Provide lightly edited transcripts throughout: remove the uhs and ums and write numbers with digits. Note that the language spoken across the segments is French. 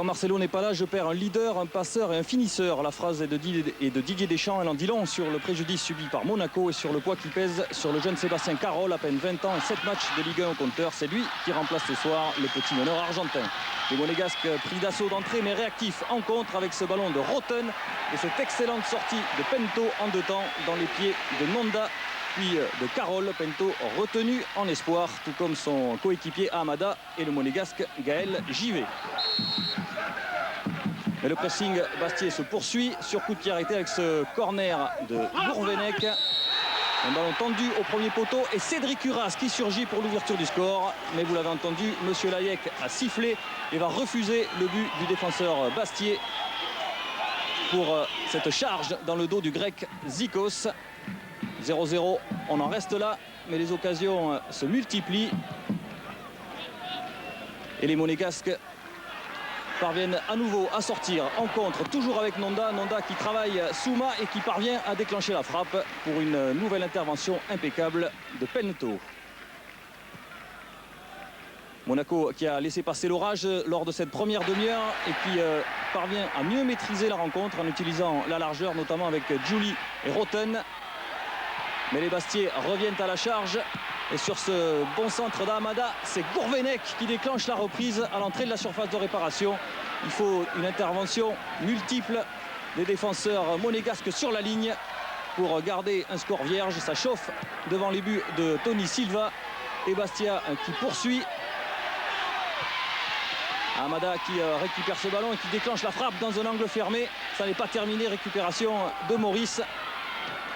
Quand Marcelo n'est pas là, je perds un leader, un passeur et un finisseur. La phrase est de Didier Deschamps. Elle en dit long sur le préjudice subi par Monaco et sur le poids qui pèse sur le jeune Sébastien Carroll, à peine 20 ans et 7 matchs de Ligue 1 au compteur. C'est lui qui remplace ce soir le petit meneur argentin. Les Monégasques pris d'assaut d'entrée mais réactifs en contre avec ce ballon de Roten et cette excellente sortie de Pento en 2 temps dans les pieds de Nonda puis de Carroll. Pento retenu en espoir, tout comme son coéquipier Amada et le Monégasque Gaël Givet. Mais le pressing Bastiais se poursuit sur coup de pied arrêté avec ce corner de Gourvenec. Un ballon tendu au premier poteau et Cédric Uras qui surgit pour l'ouverture du score. Mais vous l'avez entendu, Monsieur Layek a sifflé et va refuser le but du défenseur Bastiais pour cette charge dans le dos du grec Zikos. 0-0, on en reste là, mais les occasions se multiplient. Et les Monégasques parviennent à nouveau à sortir en contre, toujours avec Nonda. Nonda qui travaille Souma et qui parvient à déclencher la frappe pour une nouvelle intervention impeccable de Pento. Monaco qui a laissé passer l'orage lors de cette première demi-heure et qui parvient à mieux maîtriser la rencontre en utilisant la largeur, notamment avec Julie et Roten. Mais les Bastiais reviennent à la charge. Et sur ce bon centre d'Amada, c'est Gourvenec qui déclenche la reprise à l'entrée de la surface de réparation. Il faut une intervention multiple des défenseurs monégasques sur la ligne pour garder un score vierge. Ça chauffe devant les buts de Tony Silva et Bastia qui poursuit. Amada qui récupère ce ballon et qui déclenche la frappe dans un angle fermé. Ça n'est pas terminé, récupération de Maurice.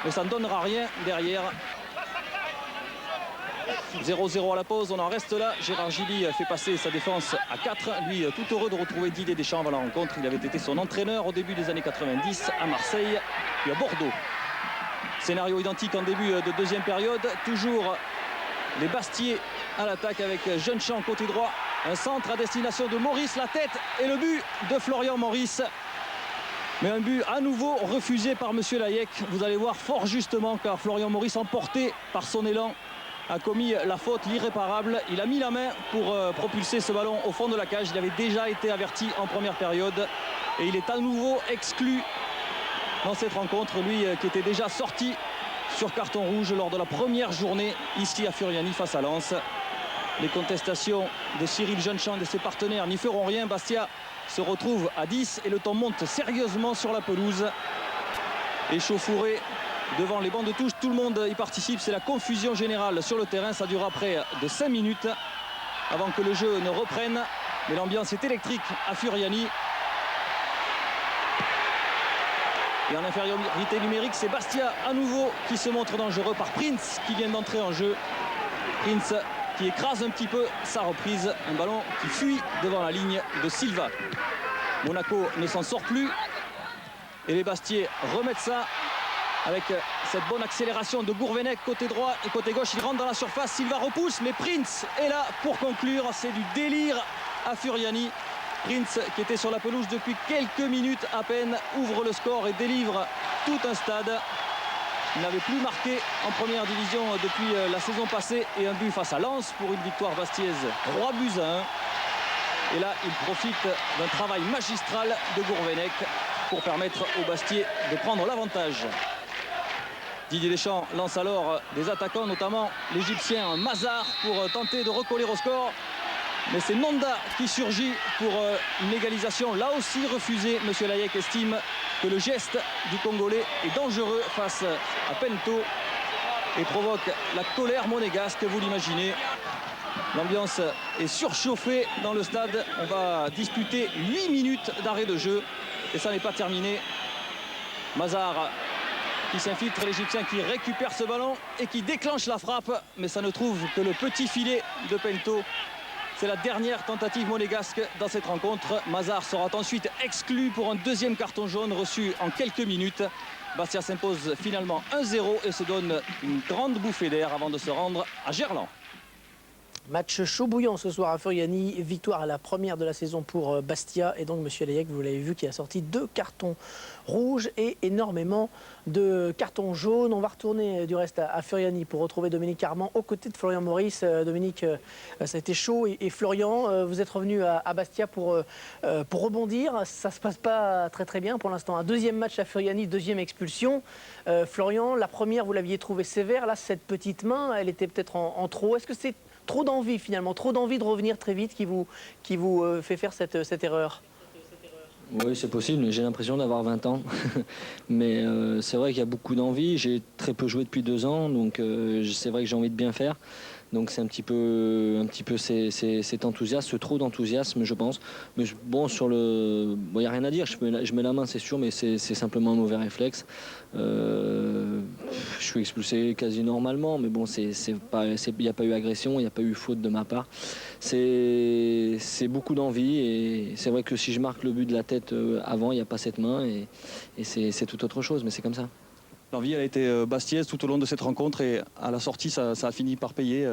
Mais ça ne donnera rien derrière. 0-0 à la pause, on en reste là. Gérard Gilly fait passer sa défense à 4. Lui, tout heureux de retrouver Didier Deschamps avant la rencontre. Il avait été son entraîneur au début des années 90 à Marseille puis à Bordeaux. Scénario identique en début de deuxième période. Toujours les Bastiais à l'attaque avec Jeunechamp côté droit. Un centre à destination de Maurice, la tête et le but de Florian Maurice. Mais un but à nouveau refusé par Monsieur Layek. Vous allez voir fort justement car Florian Maurice, emporté par son élan, a commis la faute, l'irréparable. Il a mis la main pour propulser ce ballon au fond de la cage. Il avait déjà été averti en première période et il est à nouveau exclu dans cette rencontre. Lui qui était déjà sorti sur carton rouge lors de la première journée ici à Furiani face à Lens. Les contestations de Cyril Jeunechamp et de ses partenaires n'y feront rien. Bastia se retrouve à 10 et le temps monte sérieusement sur la pelouse. Échauffouré devant les bancs de touche, tout le monde y participe. C'est la confusion générale sur le terrain. Ça dure près de 5 minutes avant que le jeu ne reprenne. Mais l'ambiance est électrique à Furiani. Et en infériorité numérique, c'est Bastia à nouveau qui se montre dangereux par Prince qui vient d'entrer en jeu. Prince qui écrase un petit peu sa reprise. Un ballon qui fuit devant la ligne de Silva. Monaco ne s'en sort plus. Et les Bastiais remettent ça avec cette bonne accélération de Gourvenec côté droit et côté gauche. Il rentre dans la surface. Silva repousse, mais Prince est là pour conclure. C'est du délire à Furiani. Prince, qui était sur la pelouse depuis quelques minutes à peine, ouvre le score et délivre tout un stade. Il n'avait plus marqué en première division depuis la saison passée et un but face à Lens pour une victoire bastiaise 3-1. Et là, il profite d'un travail magistral de Gourvenec pour permettre aux Bastiais de prendre l'avantage. Didier Deschamps lance alors des attaquants, notamment l'Égyptien Mazar, pour tenter de recoller au score. Mais c'est Nonda qui surgit pour une égalisation là aussi refusée. Monsieur Layek estime que le geste du Congolais est dangereux face à Pento et provoque la colère monégasque, vous l'imaginez. L'ambiance est surchauffée dans le stade. On va disputer 8 minutes d'arrêt de jeu et ça n'est pas terminé. Mazar qui s'infiltre, l'Égyptien qui récupère ce ballon et qui déclenche la frappe, mais ça ne trouve que le petit filet de Pento. C'est la dernière tentative monégasque dans cette rencontre. Mazar sera ensuite exclu pour un deuxième carton jaune reçu en quelques minutes. Bastia s'impose finalement 1-0 et se donne une grande bouffée d'air avant de se rendre à Gerland. Match chaud bouillant ce soir à Furiani, victoire à la première de la saison pour Bastia et donc Monsieur Layek, vous l'avez vu, qui a sorti 2 cartons rouges et énormément de cartons jaunes. On va retourner du reste à Furiani pour retrouver Dominique Armand aux côtés de Florian Maurice. Dominique, ça a été chaud et Florian, vous êtes revenu à Bastia pour rebondir. Ça se passe pas très bien pour l'instant. Un deuxième match à Furiani, deuxième expulsion. Florian, la première vous l'aviez trouvée sévère. Là, cette petite main, elle était peut-être en trop. Est-ce que c'est trop d'envie finalement, trop d'envie de revenir très vite qui vous fait faire cette erreur? Oui, c'est possible, j'ai l'impression d'avoir 20 ans. Mais c'est vrai qu'il y a beaucoup d'envie. J'ai très peu joué depuis 2 ans, donc c'est vrai que j'ai envie de bien faire. Donc c'est un petit peu cet enthousiasme, ce trop d'enthousiasme, je pense. Mais bon, il n'y a rien à dire. Je mets la main, c'est sûr, mais c'est simplement un mauvais réflexe. Je suis expulsé quasi normalement, mais bon, il n'y a pas eu agression, il n'y a pas eu faute de ma part. C'est beaucoup d'envie et c'est vrai que si je marque le but de la tête avant, il n'y a pas cette main et c'est tout autre chose, mais c'est comme ça. L'envie, elle a été bastiaise tout au long de cette rencontre et à la sortie, ça a fini par payer.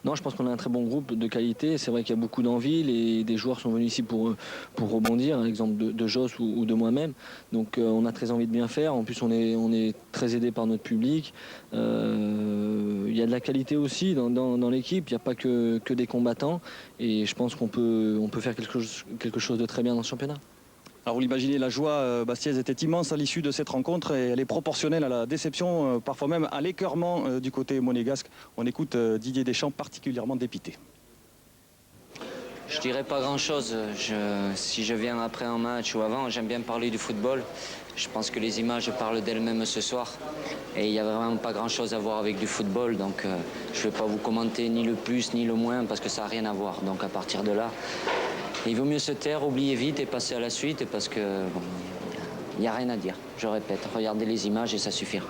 Non, je pense qu'on a un très bon groupe de qualité. C'est vrai qu'il y a beaucoup d'envie. Des joueurs sont venus ici pour rebondir, l'exemple de Joss ou de moi-même. Donc on a très envie de bien faire. En plus, on est très aidé par notre public. Il y a de la qualité aussi dans l'équipe. Il n'y a pas que des combattants. Et je pense qu'on peut faire quelque chose de très bien dans ce championnat. Alors vous l'imaginez, la joie bastiaise était immense à l'issue de cette rencontre et elle est proportionnelle à la déception, parfois même à l'écœurement du côté monégasque. On écoute Didier Deschamps particulièrement dépité. Je dirais pas grand-chose. Si je viens après un match ou avant, j'aime bien parler du football. Je pense que les images parlent d'elles-mêmes ce soir. Et il n'y a vraiment pas grand-chose à voir avec du football. Donc je ne vais pas vous commenter ni le plus ni le moins parce que ça n'a rien à voir. Donc à partir de là, il vaut mieux se taire, oublier vite et passer à la suite parce que bon, il n'y a rien à dire. Je répète, regardez les images et ça suffira.